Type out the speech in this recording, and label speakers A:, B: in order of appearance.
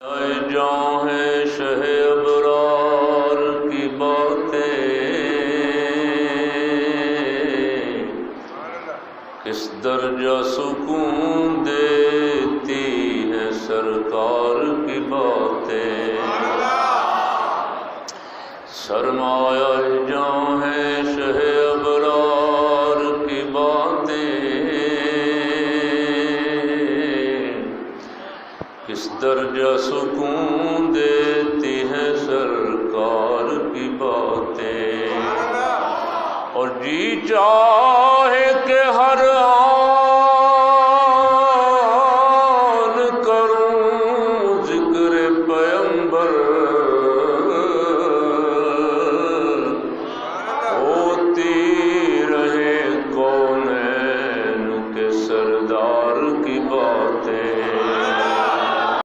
A: جاں ہے شہ ابرار کی باتیں، کس درجہ سکون دیتی ہے سرکار کی باتیں، سرمایہ جاں ہے شہ ابرار کی باتیں، کس درجہ سکون دیتی ہے سرکار کی باتیں، اور جی چاہے کہ ہر آن کروں ذکر پیغمبر، ہوتی رہے کونین کے سردار کی باتیں،